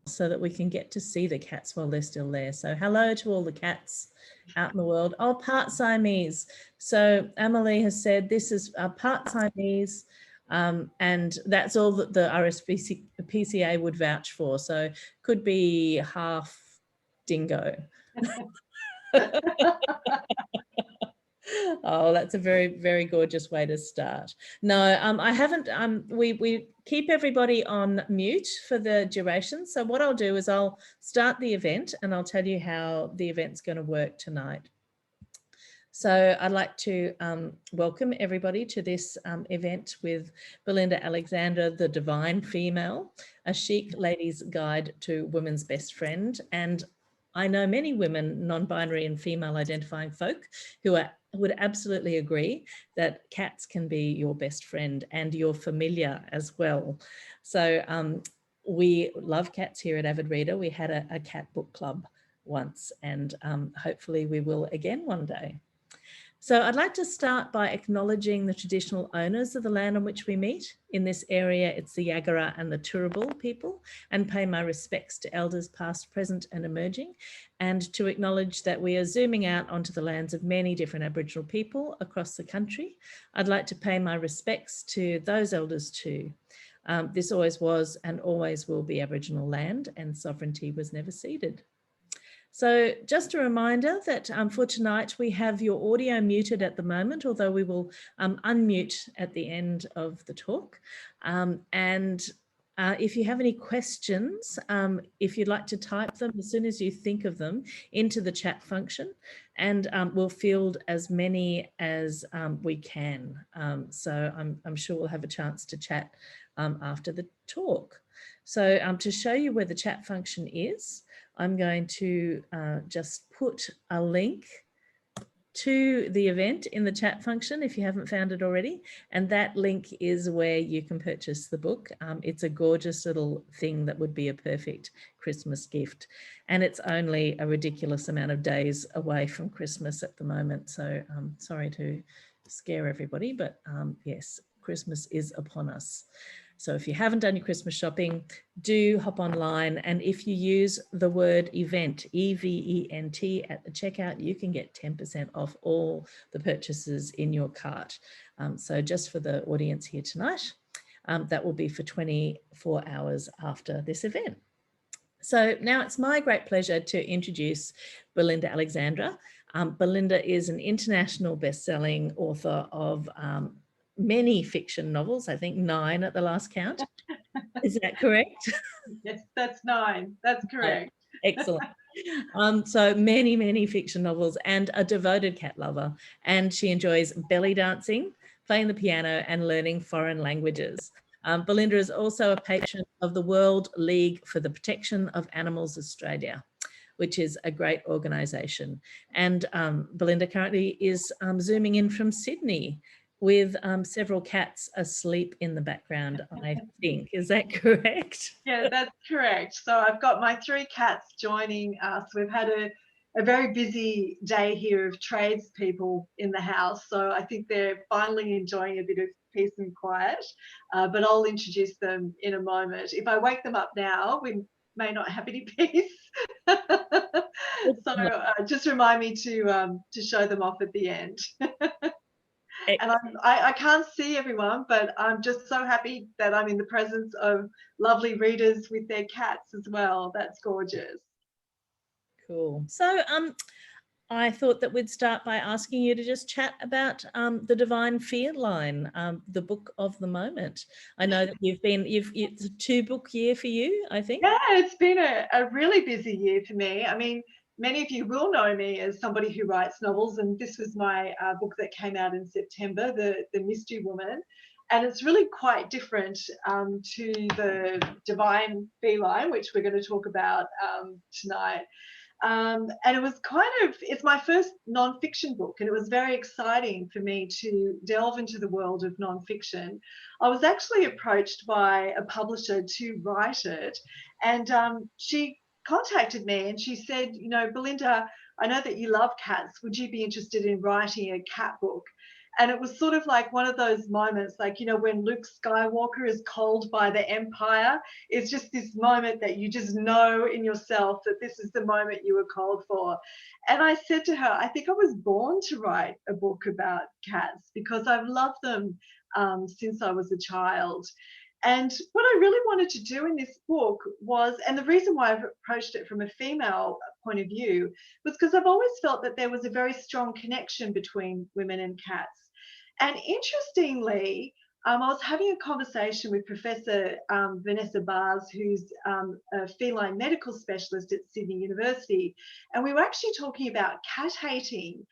so that we can get to see the cats while they're still there. So hello to all the cats out in the world. Oh, part Siamese. So Emily has said this is a part Siamese, and that's all that the PCA would vouch for. So could be half dingo. Oh, that's a very, very gorgeous way to start. No, I haven't. We keep everybody on mute for the duration. So what I'll do is I'll start the event and I'll tell you how the event's going to work tonight. So I'd like to welcome everybody to this event with Belinda Alexandra, the Divine Female, a chic lady's guide to women's best friend. And I know many women, non-binary and female identifying folk, who would absolutely agree that cats can be your best friend and your familiar as well. So we love cats here at Avid Reader. We had a cat book club once, and hopefully we will again one day. So I'd like to start by acknowledging the traditional owners of the land on which we meet. In this area, it's the Yagara and the Turrbal people, and pay my respects to elders past, present and emerging, and to acknowledge that we are zooming out onto the lands of many different Aboriginal people across the country. I'd like to pay my respects to those elders too. This always was and always will be Aboriginal land, and sovereignty was never ceded. So just a reminder that for tonight, we have your audio muted at the moment, although we will unmute at the end of the talk. If you have any questions, if you'd like to type them as soon as you think of them into the chat function, and we'll field as many as we can. So I'm sure we'll have a chance to chat after the talk. So to show you where the chat function is, I'm going to just put a link to the event in the chat function if you haven't found it already. And that link is where you can purchase the book. It's a gorgeous little thing that would be a perfect Christmas gift. And it's only a ridiculous amount of days away from Christmas at the moment. So I'm sorry to scare everybody, but yes, Christmas is upon us. So if you haven't done your Christmas shopping, do hop online. And if you use the word event, E-V-E-N-T at the checkout, you can get 10% off all the purchases in your cart. So just for the audience here tonight, that will be for 24 hours after this event. So now it's my great pleasure to introduce Belinda Alexandra. Belinda is an international best-selling author of many fiction novels, I think 9 at the last count. Is that correct? Yes, that's 9. That's correct. Excellent. So many fiction novels, and a devoted cat lover. And she enjoys belly dancing, playing the piano and learning foreign languages. Belinda is also a patron of the World League for the Protection of Animals Australia, which is a great organisation. And Belinda currently is zooming in from Sydney with several cats asleep in the background, I think. Is that correct? Yeah, that's correct. So I've got my 3 cats joining us. We've had a very busy day here of tradespeople in the house. So I think they're finally enjoying a bit of peace and quiet. But I'll introduce them in a moment. If I wake them up now, we may not have any peace. So just remind me to show them off at the end. And I can't see everyone, but I'm just so happy that I'm in the presence of lovely readers with their cats as well. That's gorgeous. Cool. So I thought that we'd start by asking you to just chat about the Divine Feline, the book of the moment. I know that it's a 2-book year for you, I think. Yeah, it's been a really busy year for me. I mean, many of you will know me as somebody who writes novels, and this was my book that came out in September, The Mystery Woman. And it's really quite different to the Divine Feline, which we're going to talk about tonight. And it was it's my first non-fiction book, and it was very exciting for me to delve into the world of non-fiction. I was actually approached by a publisher to write it, and she contacted me and she said, you know, Belinda, I know that you love cats. Would you be interested in writing a cat book? And it was sort of like one of those moments, like, you know, when Luke Skywalker is called by the Empire, it's just this moment that you just know in yourself that this is the moment you were called for. And I said to her, I think I was born to write a book about cats because I've loved them since I was a child. And what I really wanted to do in this book was, and the reason why I've approached it from a female point of view, was because I've always felt that there was a very strong connection between women and cats. And interestingly, I was having a conversation with Professor Vanessa Bars, who's a feline medical specialist at Sydney University, and we were actually talking about cat hating.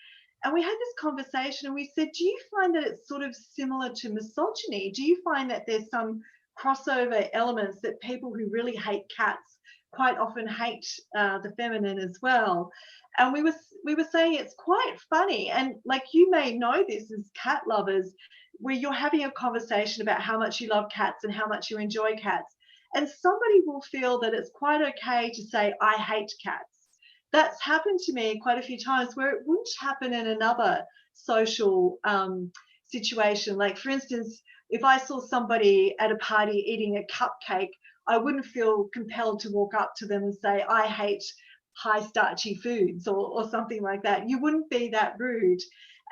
And we had this conversation and we said, do you find that it's sort of similar to misogyny? Do you find that there's some crossover elements that people who really hate cats quite often hate the feminine as well? And we were saying it's quite funny, and like, you may know this as cat lovers, where you're having a conversation about how much you love cats and how much you enjoy cats, and somebody will feel that it's quite okay to say, I hate cats. That's happened to me quite a few times where it wouldn't happen in another social situation. Like, for instance, if I saw somebody at a party eating a cupcake, I wouldn't feel compelled to walk up to them and say, I hate high starchy foods, or something like that. You wouldn't be that rude.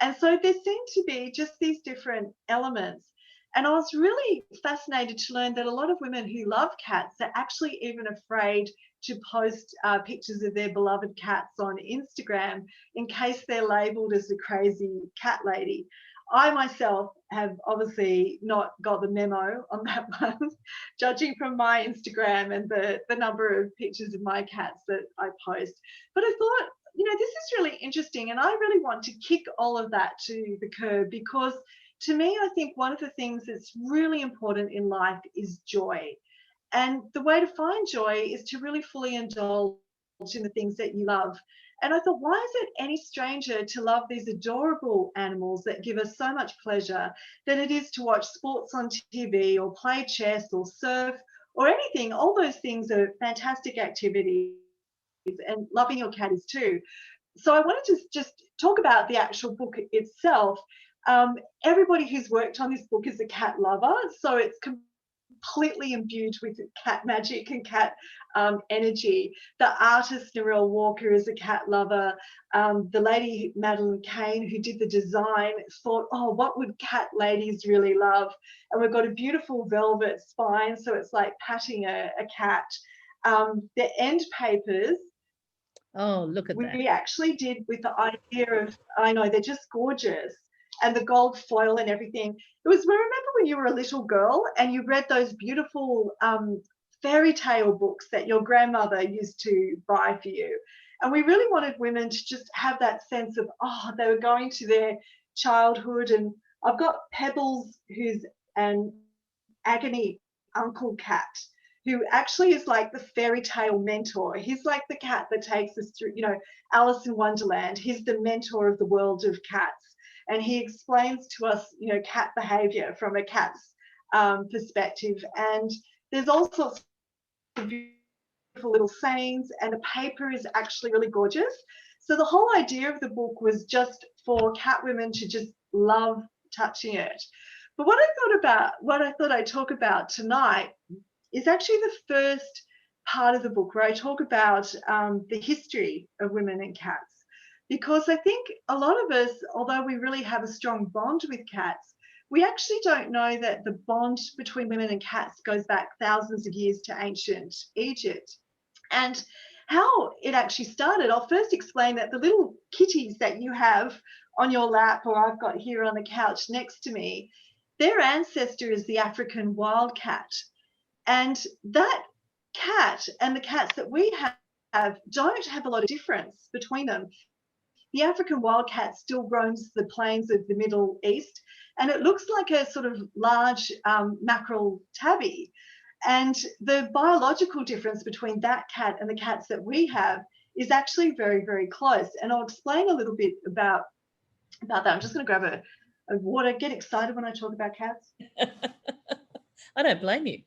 And so there seem to be just these different elements. And I was really fascinated to learn that a lot of women who love cats are actually even afraid to post pictures of their beloved cats on Instagram in case they're labelled as a crazy cat lady. I myself have obviously not got the memo on that one, judging from my Instagram and the number of pictures of my cats that I post. But I thought, you know, this is really interesting, and I really want to kick all of that to the curb, because to me, I think one of the things that's really important in life is joy. And the way to find joy is to really fully indulge in the things that you love. And I thought, why is it any stranger to love these adorable animals that give us so much pleasure than it is to watch sports on TV or play chess or surf or anything? All those things are fantastic activities, and loving your cat is too. So I wanted to just talk about the actual book itself. Everybody who's worked on this book is a cat lover, so it's completely imbued with cat magic and cat energy. The artist Narelle Walker is a cat lover. The lady Madeline Kane, who did the design, thought, oh, what would cat ladies really love? And we've got a beautiful velvet spine, so it's like patting a cat. The end papers, Oh, look at that. we actually did with the idea of, I know, they're just gorgeous, and the gold foil and everything. It was, remember when you were a little girl and you read those beautiful fairy tale books that your grandmother used to buy for you? And we really wanted women to just have that sense of, oh, they were going to their childhood. And I've got Pebbles, who's an agony uncle cat, who actually is like the fairy tale mentor. He's like the cat that takes us through, you know, Alice in Wonderland. He's the mentor of the world of cats. And he explains to us, you know, cat behavior from a cat's perspective. And there's all sorts of beautiful little sayings, and the paper is actually really gorgeous. So the whole idea of the book was just for cat women to just love touching it. But what I thought I'd talk about tonight is actually the first part of the book, where I talk about the history of women and cats. Because I think a lot of us, although we really have a strong bond with cats, we actually don't know that the bond between women and cats goes back thousands of years to ancient Egypt. And how it actually started, I'll first explain that the little kitties that you have on your lap, or I've got here on the couch next to me, their ancestor is the African wildcat. And that cat and the cats that we have don't have a lot of difference between them. The African wildcat still roams the plains of the Middle East, and it looks like a sort of large mackerel tabby. And the biological difference between that cat and the cats that we have is actually very, very close. And I'll explain a little bit about that. I'm just going to grab a water. Get excited when I talk about cats. I don't blame you.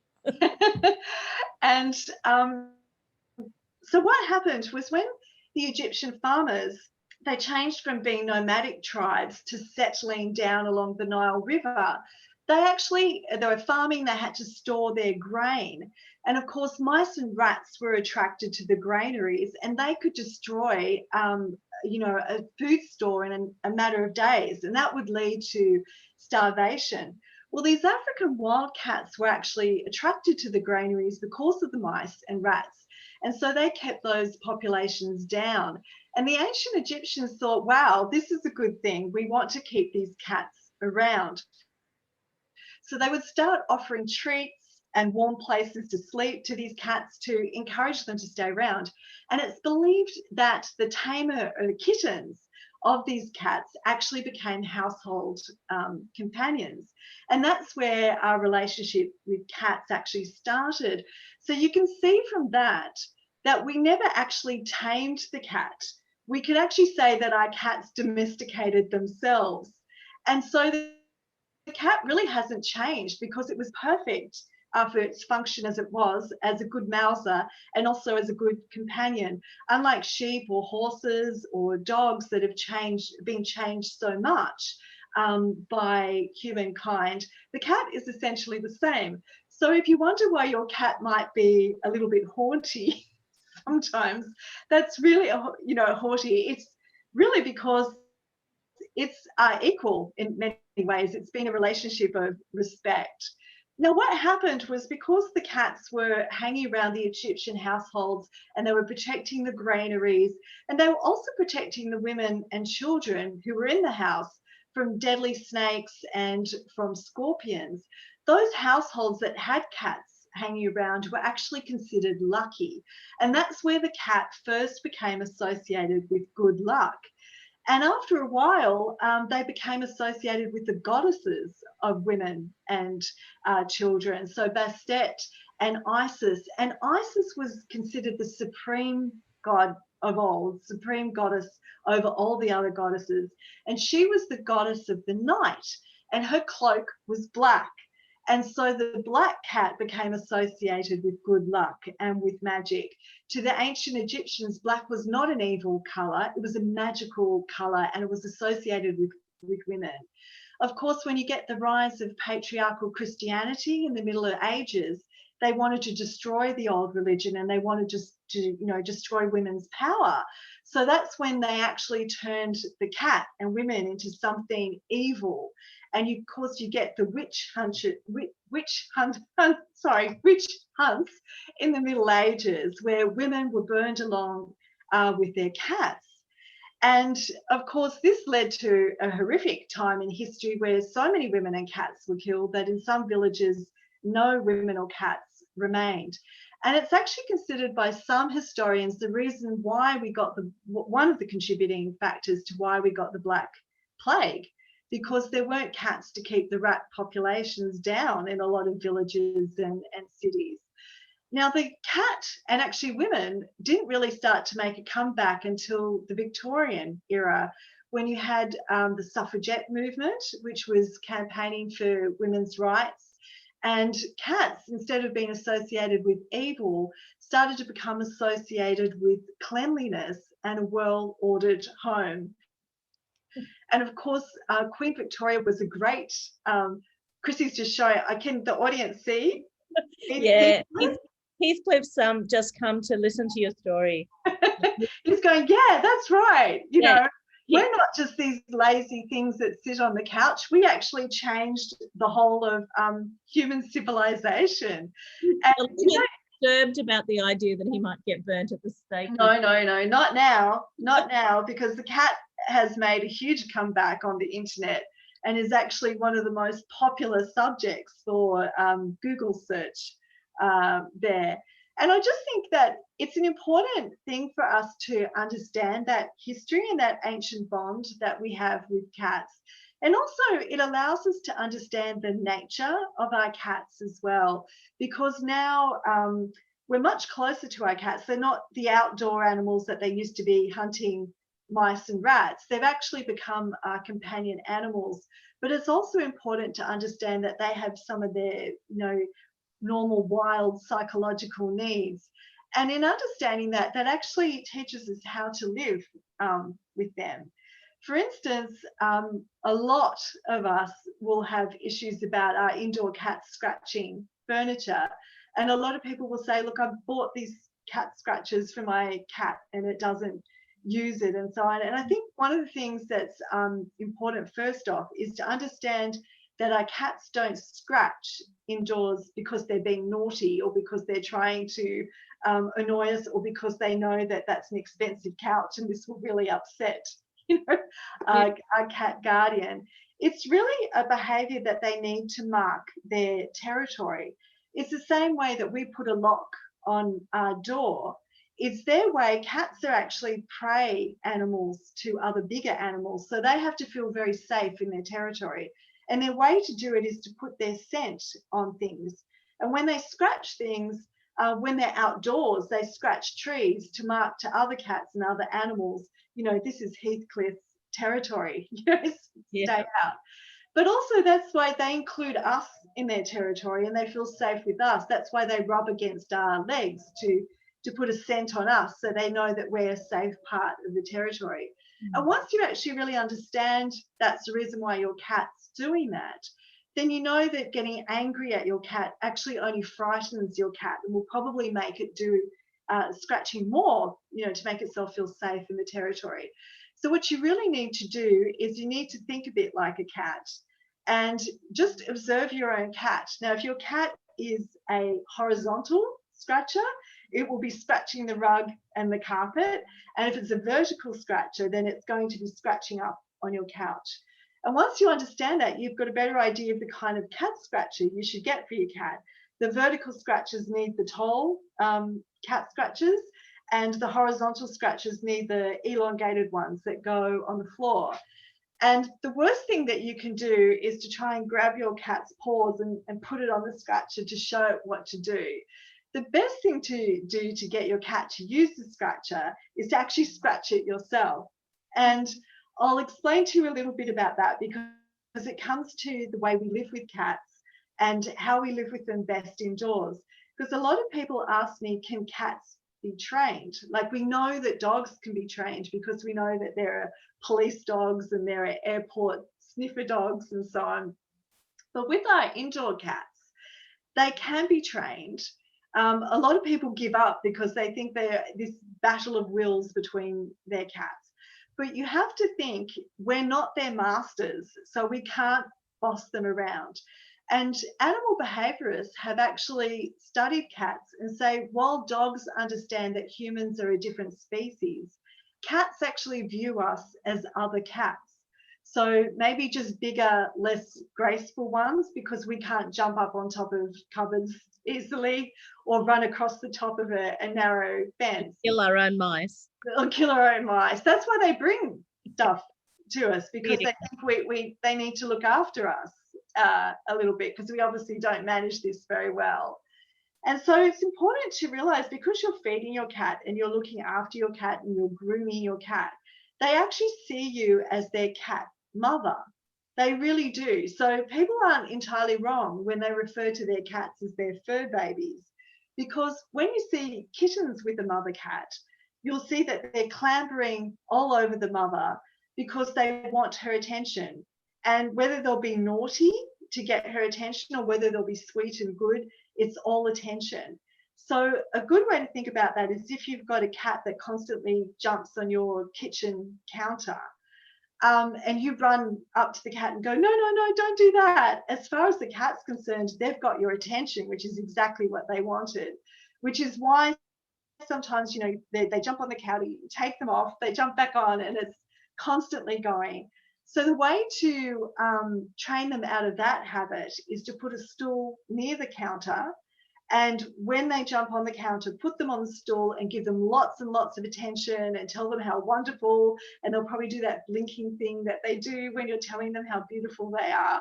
And so what happened was, when the Egyptian farmers they changed from being nomadic tribes to settling down along the Nile River. They were farming, they had to store their grain. And of course, mice and rats were attracted to the granaries, and they could destroy, a food store in a matter of days, and that would lead to starvation. Well, these African wildcats were actually attracted to the granaries because of the mice and rats. And so they kept those populations down. And the ancient Egyptians thought, wow, this is a good thing. We want to keep these cats around. So they would start offering treats and warm places to sleep to these cats to encourage them to stay around. And it's believed that the tamer or the kittens of these cats actually became household companions. And that's where our relationship with cats actually started. So you can see from that we never actually tamed the cat. We could actually say that our cats domesticated themselves. And so the cat really hasn't changed because it was perfect for its function as it was, as a good mouser and also as a good companion. Unlike sheep or horses or dogs that have been changed so much by humankind, the cat is essentially the same. So if you wonder why your cat might be a little bit haughty, sometimes that's really, haughty. It's really because it's equal in many ways. It's been a relationship of respect. Now, what happened was because the cats were hanging around the Egyptian households and they were protecting the granaries, and they were also protecting the women and children who were in the house from deadly snakes and from scorpions, those households that had cats hanging around were actually considered lucky. And that's where the cat first became associated with good luck. And after a while, they became associated with the goddesses of women and children. So Bastet and Isis. And Isis was considered the supreme god of old, supreme goddess over all the other goddesses. And she was the goddess of the night, and her cloak was black. And so the black cat became associated with good luck and with magic. To the ancient Egyptians, black was not an evil colour, it was a magical colour, and it was associated with women. Of course, when you get the rise of patriarchal Christianity in the Middle Ages, they wanted to destroy the old religion, and they wanted to destroy women's power. So that's when they actually turned the cat and women into something evil. And of course, you get the witch hunts in the Middle Ages, where women were burned along with their cats. And of course, this led to a horrific time in history where so many women and cats were killed that in some villages, no women or cats remained. And it's actually considered by some historians the reason why we got one of the contributing factors to why we got the Black Plague, because there weren't cats to keep the rat populations down in a lot of villages and cities. Now, the cat and actually women didn't really start to make a comeback until the Victorian era, when you had the suffragette movement, which was campaigning for women's rights. And cats, instead of being associated with evil, started to become associated with cleanliness and a well-ordered home. And of course, Queen Victoria was a great, Chrissy's just showing, can the audience see? Yeah, Heathcliff's just come to listen to your story. He's going, yeah, that's right. You know, we're not just these lazy things that sit on the couch. We actually changed the whole of human civilization. And disturbed about the idea that he might get burnt at the stake. No, not now, because the cat has made a huge comeback on the internet and is actually one of the most popular subjects for Google search there. And I just think that it's an important thing for us to understand that history and that ancient bond that we have with cats. And also it allows us to understand the nature of our cats as well, because now we're much closer to our cats. They're not the outdoor animals that they used to be, hunting mice and rats. They've actually become our companion animals. But it's also important to understand that they have some of their, normal wild psychological needs. And in understanding that, that actually teaches us how to live with them. For instance, a lot of us will have issues about our indoor cats scratching furniture. And a lot of people will say, look, I've bought these cat scratchers for my cat and it doesn't use it and so on. And I think one of the things that's important first off is to understand that our cats don't scratch indoors because they're being naughty or because they're trying to annoy us or because they know that that's an expensive couch and this will really upset our cat guardian. It's really a behavior that they need to mark their territory. It's the same way that we put a lock on our door. It's their way. Cats are actually prey animals to other bigger animals, so they have to feel very safe in their territory. And their way to do it is to put their scent on things. And when they scratch things, when they're outdoors, they scratch trees to mark to other cats and other animals, this is Heathcliff's territory, stay out. But also that's why they include us in their territory and they feel safe with us. That's why they rub against our legs to put a scent on us so they know that we're a safe part of the territory. And once you actually really understand that's the reason why your cat's doing that, then you know that getting angry at your cat actually only frightens your cat and will probably make it do scratching more, to make itself feel safe in the territory. So what you really need to do is you need to think a bit like a cat and just observe your own cat. Now, if your cat is a horizontal scratcher, it will be scratching the rug and the carpet. And if it's a vertical scratcher, then it's going to be scratching up on your couch. And once you understand that, you've got a better idea of the kind of cat scratcher you should get for your cat. The vertical scratchers need the tall cat scratchers, and the horizontal scratchers need the elongated ones that go on the floor. And the worst thing that you can do is to try and grab your cat's paws and put it on the scratcher to show it what to do. The best thing to do to get your cat to use the scratcher is to actually scratch it yourself. And I'll explain to you a little bit about that because it comes to the way we live with cats and how we live with them best indoors. Because a lot of people ask me, can cats be trained? Like, we know that dogs can be trained because we know that there are police dogs and there are airport sniffer dogs and so on. But with our indoor cats, they can be trained. A lot of people give up because they think they're this battle of wills between their cats. But you have to think we're not their masters, so we can't boss them around. And animal behaviourists have actually studied cats and say, while dogs understand that humans are a different species, cats actually view us as other cats. So maybe just bigger, less graceful ones because we can't jump up on top of cupboards easily or run across the top of a narrow fence. Kill our own mice. Or kill our own mice. That's why they bring stuff to us, because they think they need to look after us a little bit, because we obviously don't manage this very well. And so it's important to realize, because you're feeding your cat and you're looking after your cat and you're grooming your cat, they actually see you as their cat mother. They really do. So people aren't entirely wrong when they refer to their cats as their fur babies, because when you see kittens with a mother cat, you'll see that they're clambering all over the mother because they want her attention. And whether they'll be naughty to get her attention or whether they'll be sweet and good, it's all attention. So a good way to think about that is if you've got a cat that constantly jumps on your kitchen counter, and you run up to the cat and go, no, don't do that. As far as the cat's concerned, they've got your attention, which is exactly what they wanted, which is why sometimes, they jump on the counter, you take them off, they jump back on, and it's constantly going. So the way to train them out of that habit is to put a stool near the counter, and when they jump on the counter, put them on the stool and give them lots and lots of attention and tell them how wonderful, and they'll probably do that blinking thing that they do when you're telling them how beautiful they are.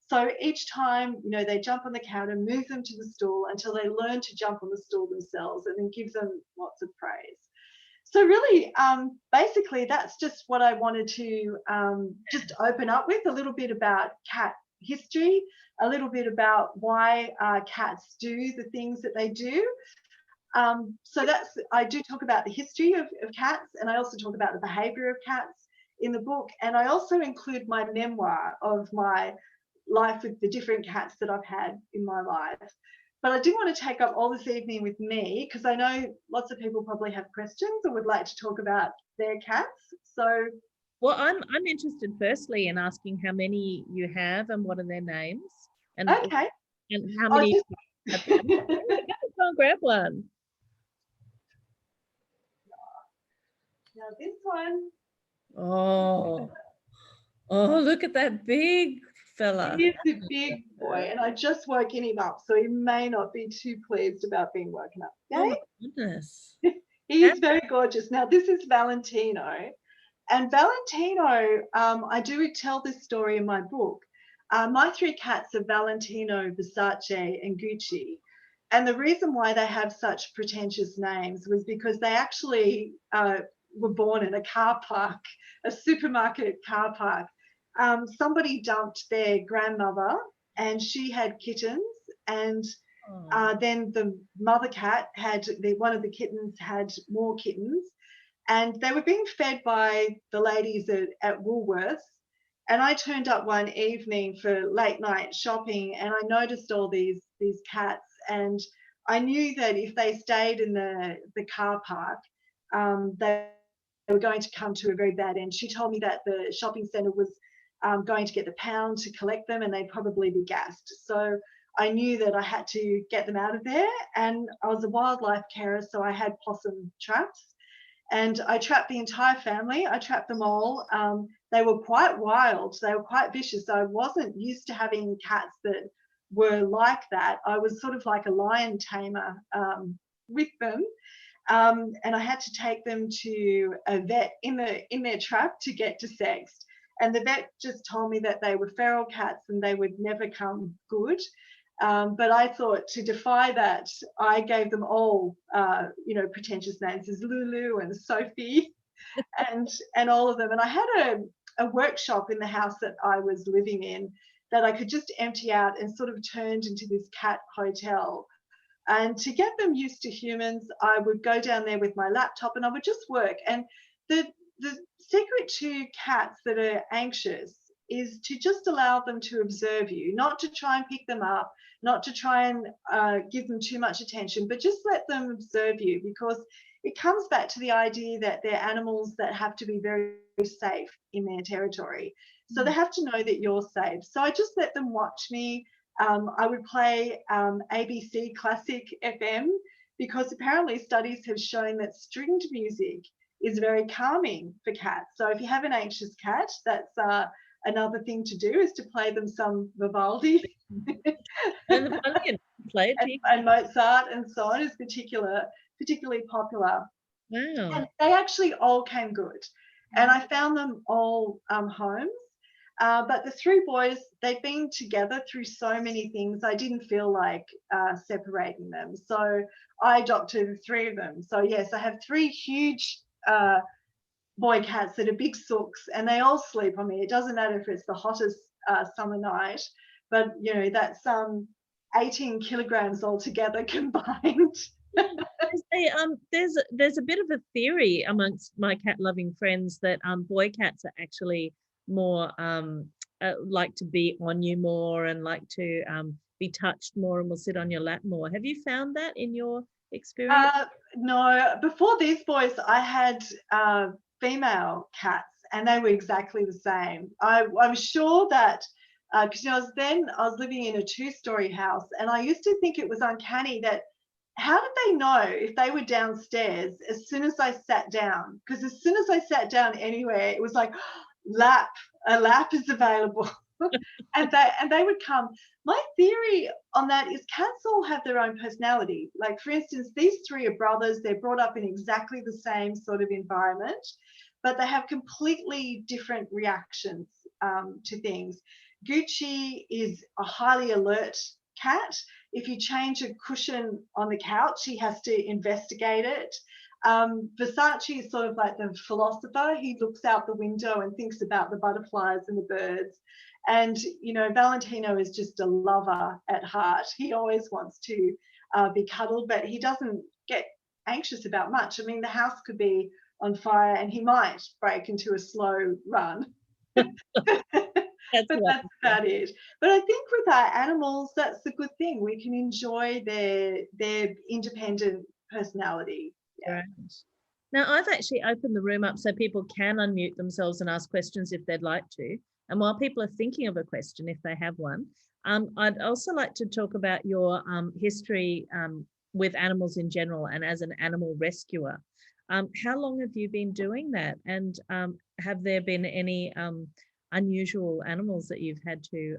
So each time, they jump on the counter, move them to the stool until they learn to jump on the stool themselves, and then give them lots of praise. So really, basically, that's just what I wanted to just open up with, a little bit about cat history, a little bit about why cats do the things that they do. So I do talk about the history of cats, and I also talk about the behaviour of cats in the book. And I also include my memoir of my life with the different cats that I've had in my life. But I didn't want to take up all this evening with me, because I know lots of people probably have questions or would like to talk about their cats. So, well, I'm interested firstly in asking how many you have and what are their names, and okay. how I'll many just... have had. Go and grab one. Now this one. Oh, look at that big fella. He is a big boy, and I just woken him up, so he may not be too pleased about being woken up. Oh Okay? my goodness. He is very gorgeous. Now, this is Valentino. And Valentino, I do tell this story in my book. My three cats are Valentino, Versace, and Gucci. And the reason why they have such pretentious names was because they actually were born in a car park, a supermarket car park. Somebody dumped their grandmother, and she had kittens, and then the mother cat one of the kittens had more kittens, and they were being fed by the ladies at Woolworths. And I turned up one evening for late night shopping, and I noticed all these cats, and I knew that if they stayed in the car park, they were going to come to a very bad end. She told me that the shopping centre was going to get the pound to collect them, and they'd probably be gassed. So I knew that I had to get them out of there, and I was a wildlife carer, so I had possum traps. And I trapped the entire family. I trapped them all. They were quite wild. They were quite vicious. I wasn't used to having cats that were like that. I was sort of like a lion tamer with them. And I had to take them to a vet in their trap to get desexed. And the vet just told me that they were feral cats and they would never come good. But I thought, to defy that, I gave them all, pretentious names as Lulu and Sophie, and all of them. And I had a workshop in the house that I was living in that I could just empty out and sort of turned into this cat hotel. And to get them used to humans, I would go down there with my laptop and I would just work. And the secret to cats that are anxious is to just allow them to observe you, not to try and pick them up, not to try and give them too much attention, but just let them observe you, because it comes back to the idea that they're animals that have to be very, very safe in their territory. So they have to know that you're safe. So I just let them watch me. I would play ABC Classic FM, because apparently studies have shown that stringed music is very calming for cats. So if you have an anxious cat, that's another thing to do, is to play them some Vivaldi And and Mozart and so on is particularly popular. Wow. And they actually all came good. And I found them all homes. But the three boys, they've been together through so many things. I didn't feel like separating them. So I adopted the three of them. So yes, I have three huge boy cats that are big sooks, and they all sleep on me. It doesn't matter if it's the hottest summer night, but that's 18 kilograms altogether combined. There's a bit of a theory amongst my cat loving friends that boy cats are actually more like to be on you more and like to be touched more and will sit on your lap more. Have you found that in your experience? No, before these boys I had female cats, and they were exactly the same. I was sure that because I was living in a 2-story house, and I used to think it was uncanny that how did they know if they were downstairs as soon as I sat down? Because as soon as I sat down anywhere, it was like a lap is available. and they would come. My theory on that is cats all have their own personality. Like, for instance, these three are brothers. They're brought up in exactly the same sort of environment, but they have completely different reactions to things. Gucci is a highly alert cat. If you change a cushion on the couch, he has to investigate it. Versace is sort of like the philosopher. He looks out the window and thinks about the butterflies and the birds. And, Valentino is just a lover at heart. He always wants to be cuddled, but he doesn't get anxious about much. I mean, the house could be on fire and he might break into a slow run. That's But that's about it. But I think with our animals, that's the good thing. We can enjoy their independent personality. Yeah. right. Now, I've actually opened the room up so people can unmute themselves and ask questions if they'd like to. And while people are thinking of a question, if they have one, I'd also like to talk about your history with animals in general and as an animal rescuer. How long have you been doing that? And have there been any unusual animals that you've had to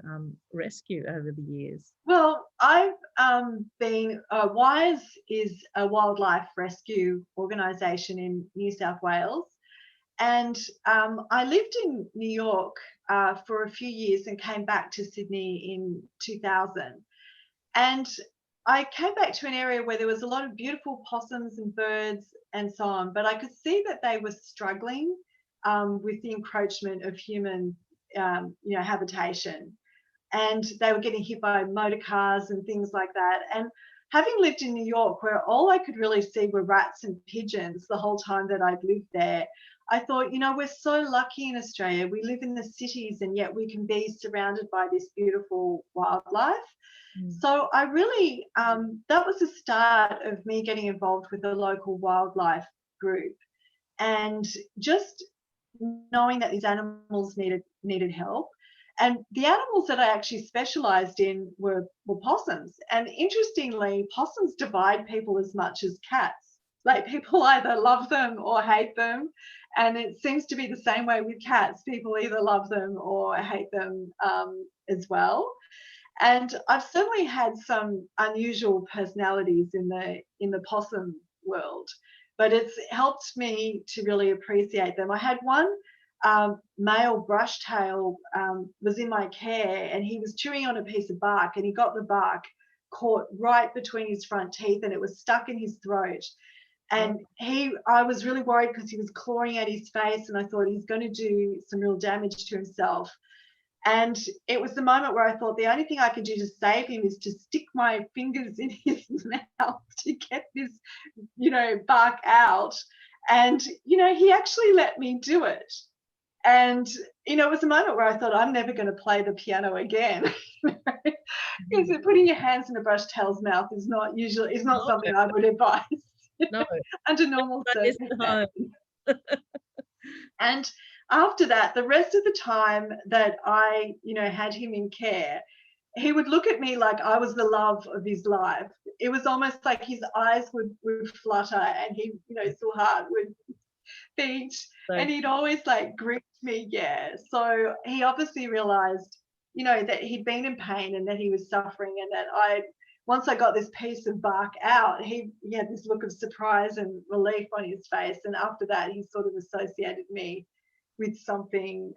rescue over the years? Well, I've been, WISE is a wildlife rescue organisation in New South Wales. And I lived in New York for a few years and came back to Sydney in 2000. And I came back to an area where there was a lot of beautiful possums and birds and so on, but I could see that they were struggling with the encroachment of human, habitation. And they were getting hit by motor cars and things like that. And having lived in New York, where all I could really see were rats and pigeons the whole time that I'd lived there, I thought, we're so lucky in Australia. We live in the cities and yet we can be surrounded by this beautiful wildlife. So I really, that was the start of me getting involved with a local wildlife group, and just knowing that these animals needed help. And the animals that I actually specialised in were possums. And interestingly, possums divide people as much as cats. Like, people either love them or hate them. And it seems to be the same way with cats. People either love them or hate them as well. And I've certainly had some unusual personalities in the possum world, but it's helped me to really appreciate them. I had one male brushtail was in my care, and he was chewing on a piece of bark, and he got the bark caught right between his front teeth, and it was stuck in his throat. And I was really worried because he was clawing at his face, and I thought he's going to do some real damage to himself. And it was the moment where I thought the only thing I could do to save him is to stick my fingers in his mouth to get this, bark out. And, he actually let me do it. And, it was a moment where I thought, I'm never going to play the piano again. Because putting your hands in a brushtail's mouth is not something I would advise. No. Under normal circumstances. And after that, the rest of the time that I, had him in care, he would look at me like I was the love of his life. It was almost like his eyes would flutter, and he, his heart would beat, and he'd always greet me. Yeah. So he obviously realized, that he'd been in pain and that he was suffering, and that once I got this piece of bark out, he had this look of surprise and relief on his face. And after that, he sort of associated me with something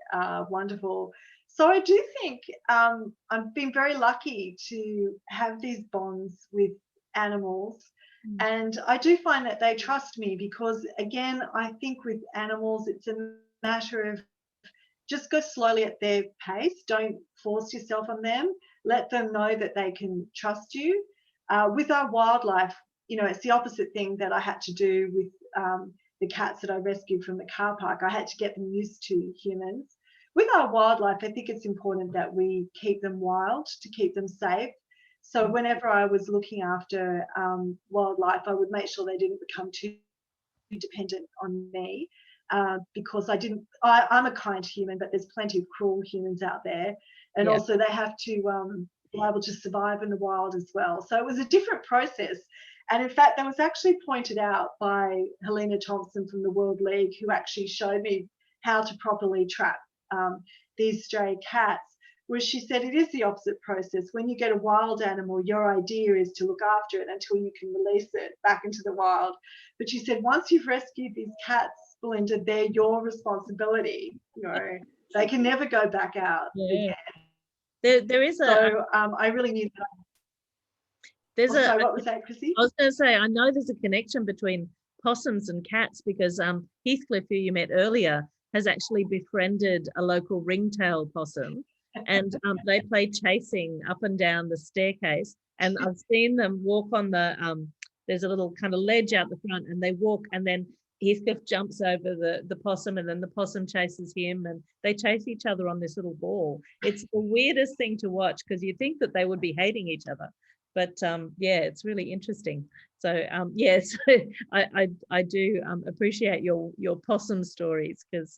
wonderful. So I do think I've been very lucky to have these bonds with animals. And I do find that they trust me because, again, I think with animals, it's a matter of just go slowly at their pace. Don't force yourself on them. Let them know that they can trust you. With our wildlife, it's the opposite thing that I had to do with the cats that I rescued from the car park. I had to get them used to humans. With our wildlife, I think it's important that we keep them wild to keep them safe. So whenever I was looking after wildlife, I would make sure they didn't become too dependent on me. Because I'm a kind human, but there's plenty of cruel humans out there. And also they have to be able to survive in the wild as well. So it was a different process. And in fact, that was actually pointed out by Helena Thompson from the World League, who actually showed me how to properly trap these stray cats, where she said it is the opposite process. When you get a wild animal, your idea is to look after it until you can release it back into the wild. But she said once you've rescued these cats, Belinda, they're your responsibility. They can never go back out again. There is I really need that. What was that, Chrissy? I was going to say, I know there's a connection between possums and cats because Heathcliff, who you met earlier, has actually befriended a local ringtail possum, and they play chasing up and down the staircase. And I've seen them walk on the there's a little kind of ledge out the front, and they walk, and then Heathcliff jumps over the possum, and then the possum chases him, and they chase each other on this little ball. It's the weirdest thing to watch, because you think that they would be hating each other, but yeah, it's really interesting. So yes, I do appreciate your possum stories, because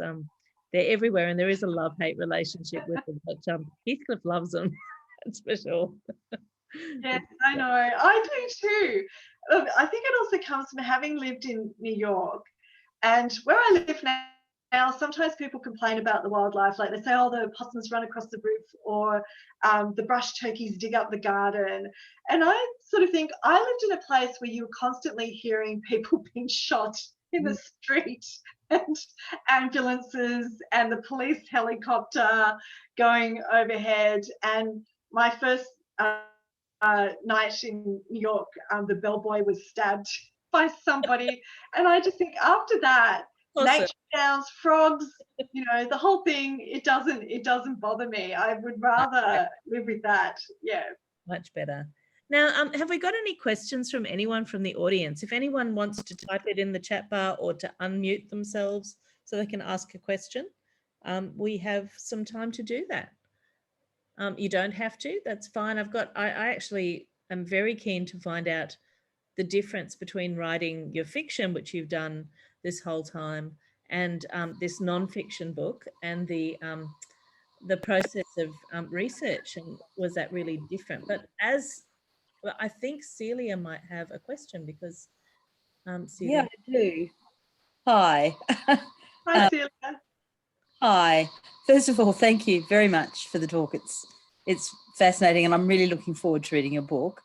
they're everywhere, and there is a love-hate relationship with them, but Heathcliff loves them. That's for sure. Yes, I know. I do too. I think it also comes from having lived in New York. And where I live now, sometimes people complain about the wildlife. Like they say, oh, the possums run across the roof, or the brush turkeys dig up the garden. And I sort of think, I lived in a place where you were constantly hearing people being shot in the street, and ambulances and the police helicopter going overhead. And my first night in New York, the bellboy was stabbed by somebody, and I just think after that, Awesome. nature sounds, frogs, the whole thing, it doesn't bother me. I would rather live with that. Yeah, much better. Now, have we got any questions from anyone from the audience? If anyone wants to type it in the chat bar or to unmute themselves so they can ask a question, we have some time to do that. You don't have to, that's fine. I actually am very keen to find out the difference between writing your fiction, which you've done this whole time, and this non-fiction book, and the process of research, and was that really different? But well, I think Celia might have a question, because Celia. Yeah, I do. Hi. hi Celia. Hi. First of all, thank you very much for the talk. It's fascinating, and I'm really looking forward to reading your book.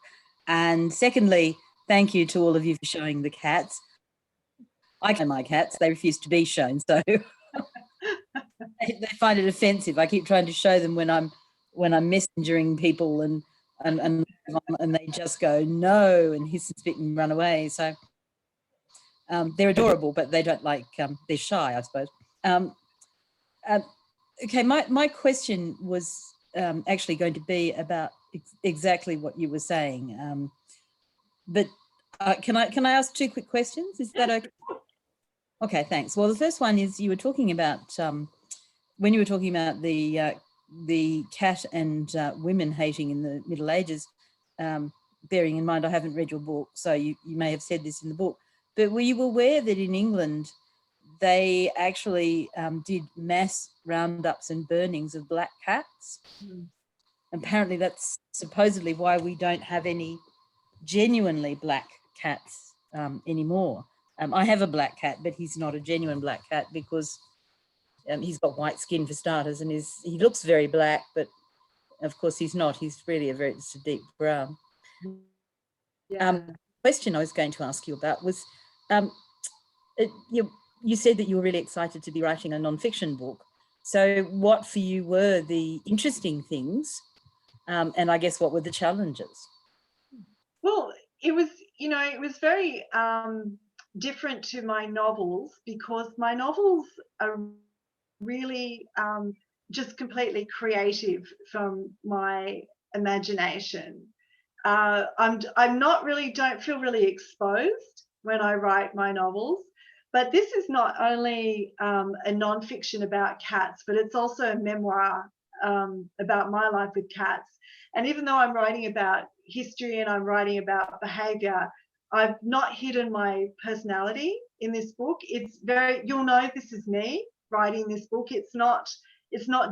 And secondly, thank you to all of you for showing the cats. I can my cats, they refuse to be shown, so they find it offensive. I keep trying to show them when I'm messengering people, and they just go no and hiss and spit and run away. So they're adorable, but they don't like, they're shy, I suppose. Okay, my question was actually going to be about exactly what you were saying, but can I ask two quick questions? Is that okay? Okay, thanks. Well, the first one is, you were talking about when you were talking about the cat and women hating in the Middle Ages. Bearing in mind I haven't read your book, so you may have said this in the book, but were you aware that in England they actually did mass roundups and burnings of black cats? Apparently that's supposedly why we don't have any genuinely black cats anymore. I have a black cat, but he's not a genuine black cat, because he's got white skin for starters, and he looks very black, but of course he's not. He's really just a deep brown. Yeah. The question I was going to ask you about was, you said that you were really excited to be writing a non-fiction book. So what for you were the interesting things, and I guess what were the challenges? Well, it was very different to my novels, because my novels are really just completely creative from my imagination. I'm not really, don't feel really exposed when I write my novels, but this is not only a non-fiction about cats, but it's also a memoir about my life with cats. And even though I'm writing about history and I'm writing about behavior, I've not hidden my personality in this book. It's very, you'll know this is me writing this book. It's not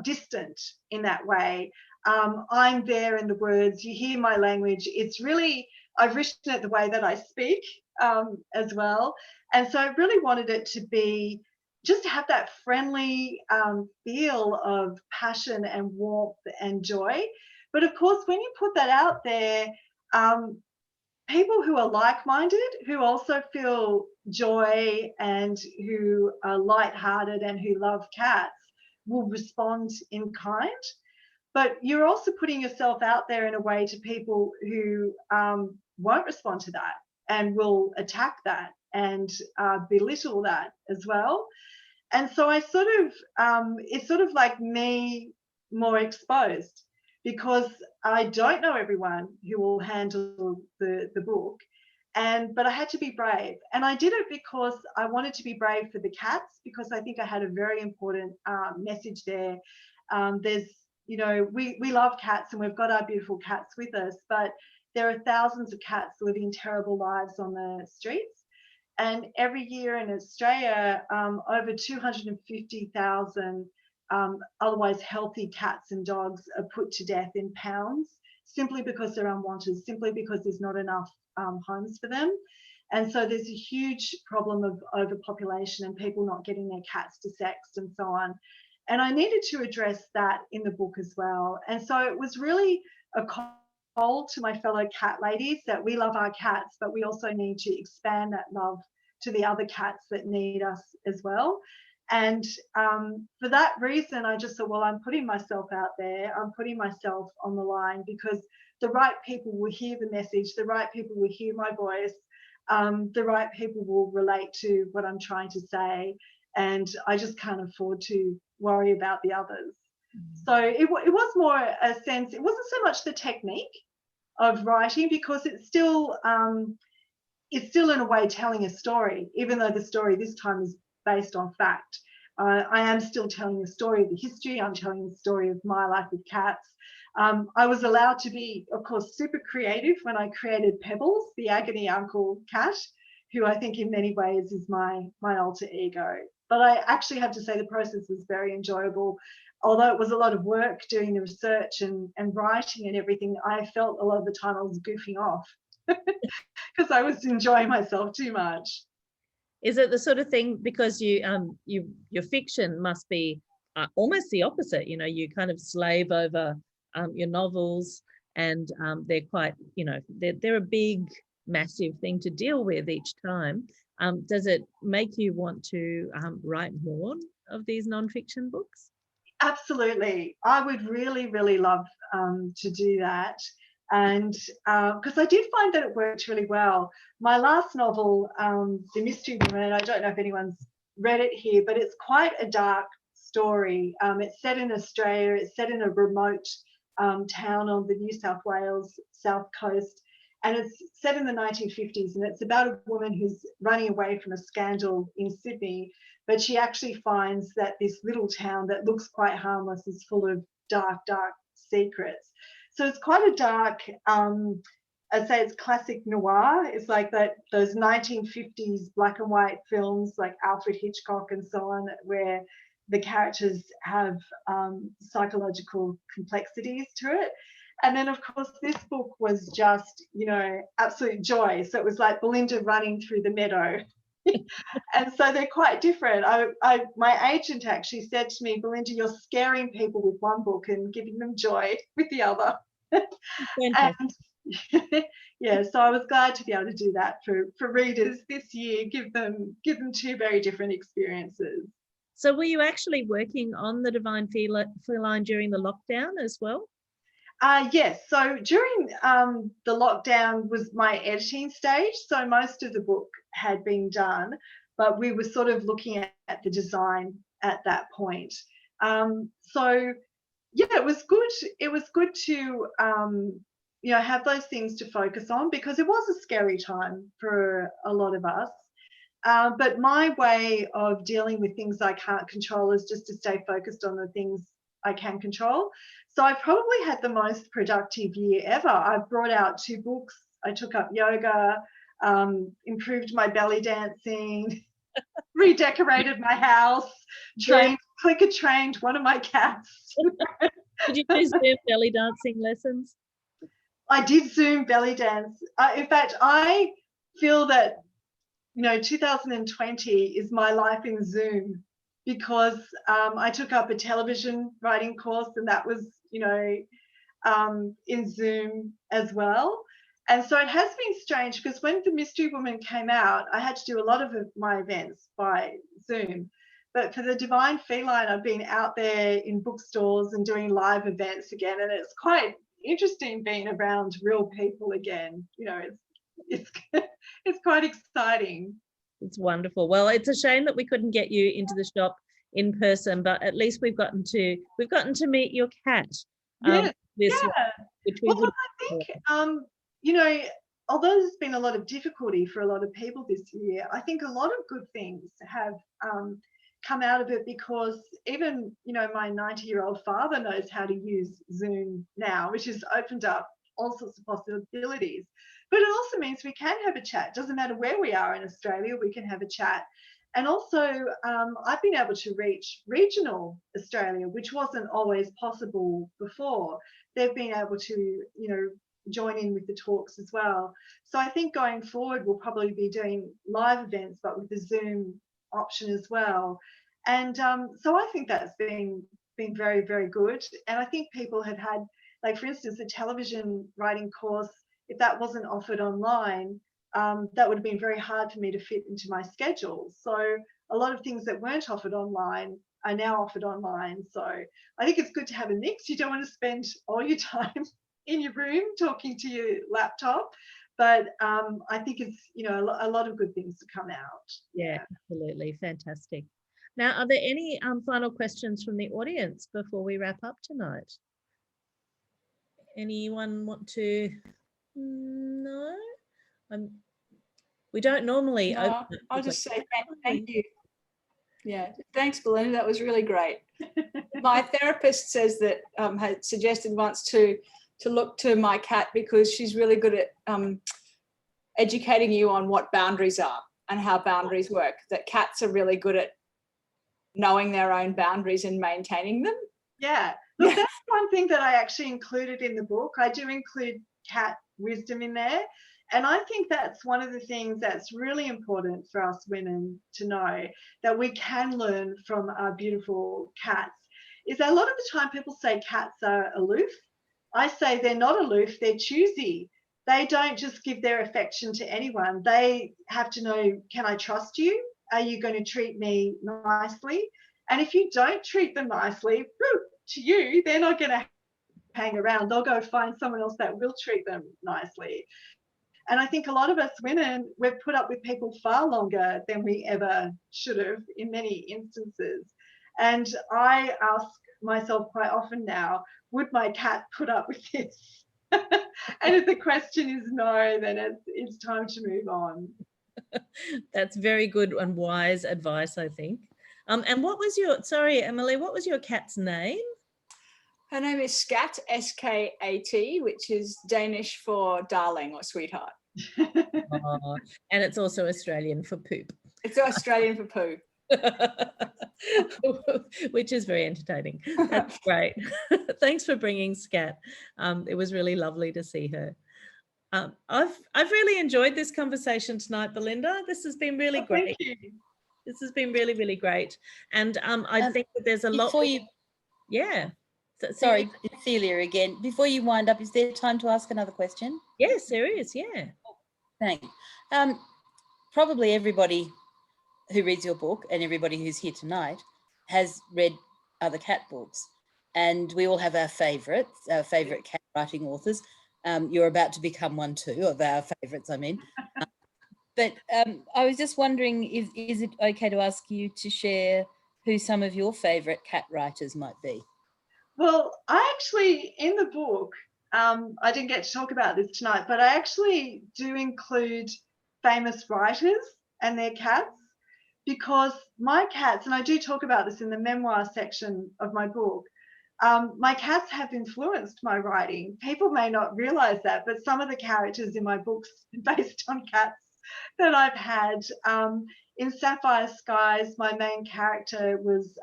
distant in that way. I'm there in the words, you hear my language. It's really, I've written it the way that I speak as well. And so I really wanted it to be, just to have that friendly feel of passion and warmth and joy. But of course, when you put that out there, people who are like-minded, who also feel joy and who are light-hearted and who love cats, will respond in kind. But you're also putting yourself out there in a way to people who won't respond to that and will attack that and belittle that as well. And so I sort of, it's sort of like me more exposed, because I don't know everyone who will handle the book. But I had to be brave, and I did it because I wanted to be brave for the cats, because I think I had a very important message there. There's, we love cats, and we've got our beautiful cats with us, but there are thousands of cats living terrible lives on the streets. And every year in Australia, over 250,000 otherwise healthy cats and dogs are put to death in pounds, simply because they're unwanted, simply because there's not enough homes for them. And so there's a huge problem of overpopulation and people not getting their cats desexed and so on. And I needed to address that in the book as well. And so it was really a call to my fellow cat ladies that we love our cats, but we also need to expand that love to the other cats that need us as well. And for that reason, I just thought, well, I'm putting myself out there. I'm putting myself on the line, because the right people will hear the message. The right people will hear my voice. The right people will relate to what I'm trying to say. And I just can't afford to worry about the others. So it was more a sense, it wasn't so much the technique of writing, because it's still in a way telling a story, even though the story this time is based on fact. I am still telling the story of the history. I'm telling the story of my life with cats. I was allowed to be, of course, super creative when I created Pebbles, the agony uncle cat, who I think in many ways is my alter ego. But I actually have to say the process was very enjoyable. Although it was a lot of work doing the research and writing and everything, I felt a lot of the time I was goofing off because I was enjoying myself too much. Is it the sort of thing, because your fiction must be almost the opposite, you kind of slave over your novels, and they're quite, they're a big, massive thing to deal with each time. Does it make you want to write more of these nonfiction books? Absolutely. I would really, really love to do that. And because I did find that it worked really well. My last novel, The Mystery Woman, I don't know if anyone's read it here, but it's quite a dark story. It's set in Australia. It's set in a remote town on the New South Wales south coast. And it's set in the 1950s. And it's about a woman who's running away from a scandal in Sydney. But she actually finds that this little town that looks quite harmless is full of dark, dark secrets. So it's quite a dark, I'd say it's classic noir. It's like those 1950s black and white films like Alfred Hitchcock and so on, where the characters have psychological complexities to it. And then, of course, this book was just, absolute joy. So it was like Belinda running through the meadow. And so they're quite different. My agent actually said to me, Belinda, you're scaring people with one book and giving them joy with the other. And yeah, so I was glad to be able to do that for readers this year, give them two very different experiences. So were you actually working on the Divine Feline during the lockdown as well? Yes, so during the lockdown was my editing stage, so most of the book had been done, but we were sort of looking at the design at that point. So yeah, it was good. It was good to have those things to focus on, because it was a scary time for a lot of us. But my way of dealing with things I can't control is just to stay focused on the things I can control. So I probably had the most productive year ever. I've brought out 2 books. I took up yoga, improved my belly dancing, redecorated my house, clicker trained one of my cats. Did you do Zoom belly dancing lessons? I did Zoom belly dance. In fact, I feel that 2020 is my life in Zoom, because I took up a television writing course, and that was in Zoom as well. And so it has been strange, because when The Mystery Woman came out, I had to do a lot of my events by Zoom. But for the Divine Feline, I've been out there in bookstores and doing live events again, and it's quite interesting being around real people again. It's quite exciting. It's wonderful. Well, it's a shame that we couldn't get you into the shop in person, but at least we've gotten to meet your cat. Yeah, Which we I think although there's been a lot of difficulty for a lot of people this year, I think a lot of good things have come out of it, because even, you know, my 90-year-old father knows how to use Zoom now, which has opened up all sorts of possibilities. But it also means we can have a chat. Doesn't matter where we are in Australia, we can have a chat. And also, I've been able to reach regional Australia, which wasn't always possible before. They've been able to, you know, join in with the talks as well. So I think going forward, we'll probably be doing live events, but with the Zoom option as well. And so I think that's been very, very good. And I think people have had, like, for instance, the television writing course, if that wasn't offered online, that would have been very hard for me to fit into my schedule. So a lot of things that weren't offered online are now offered online. So I think it's good to have a mix. You don't want to spend all your time in your room talking to your laptop, but I think it's, you know, a lot of good things to come out. Yeah, absolutely. Fantastic. Now, are there any final questions from the audience before we wrap up tonight? Anyone want to? No? We don't normally. No, I'll just say thank you. Yeah, thanks, Belinda. That was really great. My therapist says that had suggested once to look to my cat, because she's really good at educating you on what boundaries are and how boundaries work. That cats are really good at knowing their own boundaries and maintaining them. Yeah, look, that's one thing that I actually included in the book. I do include cat wisdom in there. And I think that's one of the things that's really important for us women to know, that we can learn from our beautiful cats, is that a lot of the time people say cats are aloof. I say they're not aloof, they're choosy. They don't just give their affection to anyone. They have to know, can I trust you? Are you going to treat me nicely? And if you don't treat them nicely, to you, they're not going to hang around. They'll go find someone else that will treat them nicely. And I think a lot of us women, we've put up with people far longer than we ever should have in many instances. And I ask myself quite often now, would my cat put up with this? And if the question is no, then it's time to move on. That's very good and wise advice, I think. And what was your, sorry, Emily, what was your cat's name? Her name is Skat, S-K-A-T, which is Danish for darling or sweetheart. Oh, and it's also Australian for poop. It's Australian for poo. Which is very entertaining. That's great. Thanks for bringing Skat. It was really lovely to see her. I've really enjoyed this conversation tonight, Belinda. This has been really great. Thank you. This has been really, really great. And I think that there's a lot. Yeah. Sorry, Celia again. Before you wind up, is there time to ask another question? Yes, there is. Yeah. Thanks. Probably everybody who reads your book and everybody who's here tonight has read other cat books, and we all have our favourite cat writing authors. You're about to become one too, of our favourites, I mean. But I was just wondering, is it okay to ask you to share who some of your favourite cat writers might be? Well, I actually, in the book, I didn't get to talk about this tonight, but I actually do include famous writers and their cats, because my cats, and I do talk about this in the memoir section of my book, my cats have influenced my writing. People may not realise that, but some of the characters in my books are based on cats that I've had. In Sapphire Skies, my main character was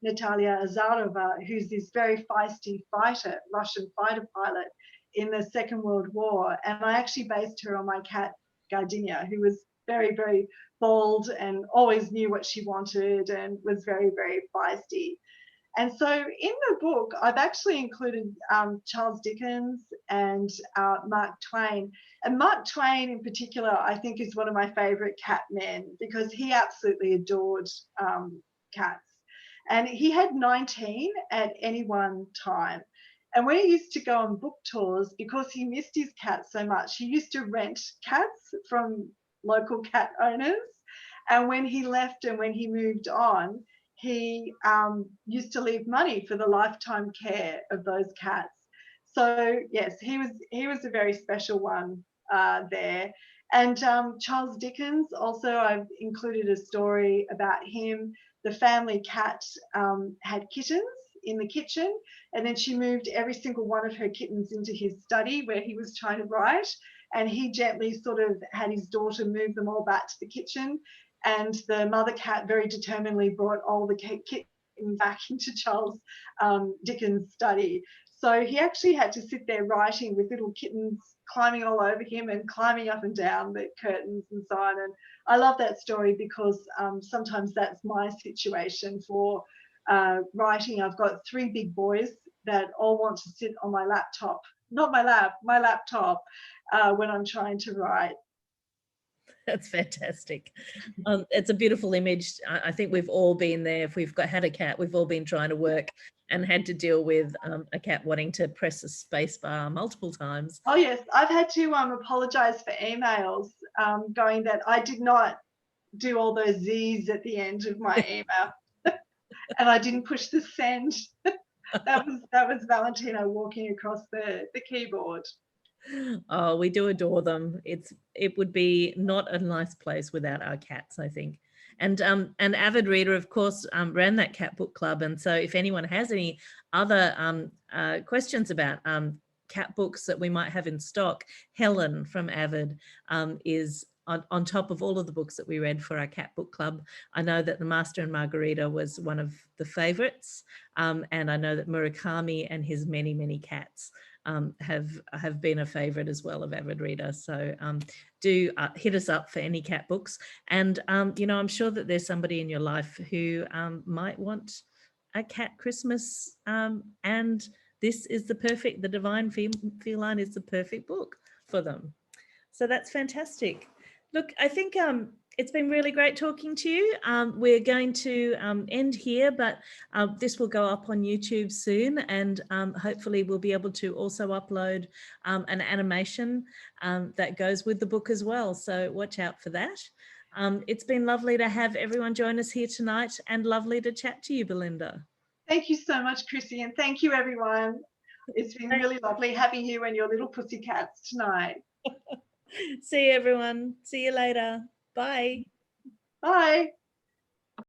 Natalia Azarova, who's this very feisty fighter, Russian fighter pilot in the Second World War. And I actually based her on my cat, Gardenia, who was very, very bold and always knew what she wanted and was very, very feisty. And so in the book, I've actually included Charles Dickens and Mark Twain. And Mark Twain in particular, I think, is one of my favourite cat men, because he absolutely adored cats. And he had 19 at any one time. And when he used to go on book tours, because he missed his cats so much, he used to rent cats from local cat owners. And when he left and when he moved on, he used to leave money for the lifetime care of those cats. So yes, he was a very special one there. And Charles Dickens, also I've included a story about him. The family cat had kittens in the kitchen, and then she moved every single one of her kittens into his study where he was trying to write, and he gently sort of had his daughter move them all back to the kitchen, and the mother cat very determinedly brought all the kittens back into Charles Dickens' study. So he actually had to sit there writing with little kittens climbing all over him and climbing up and down the curtains and so on. And I love that story because sometimes that's my situation for writing. I've got 3 big boys that all want to sit on my laptop, not my lap, my laptop, when I'm trying to write. That's fantastic. It's a beautiful image. I think we've all been there. If we've had a cat, we've all been trying to work and had to deal with a cat wanting to press a space bar multiple times. Oh yes, I've had to apologise for emails, going that I did not do all those Z's at the end of my email, and I didn't push the send. that was Valentina walking across the keyboard. Oh, we do adore them. It would be not a nice place without our cats, I think. And an avid reader, of course, ran that cat book club. And so if anyone has any other questions about cat books that we might have in stock, Helen from Avid is on top of all of the books that we read for our cat book club. I know that The Master and Margarita was one of the favorites. And I know that Murakami and his many, many cats have been a favorite as well of avid reader. So do hit us up for any cat books. And, you know, I'm sure that there's somebody in your life who might want a cat Christmas, and this is the Divine Feline is the perfect book for them. So that's fantastic. Look, I think it's been really great talking to you. We're going to end here, but this will go up on YouTube soon, and hopefully we'll be able to also upload an animation that goes with the book as well. So watch out for that. It's been lovely to have everyone join us here tonight, and lovely to chat to you, Belinda. Thank you so much, Chrissy, and thank you, everyone. It's been really lovely having you and your little pussycats tonight. See you, everyone. See you later. Bye. Bye.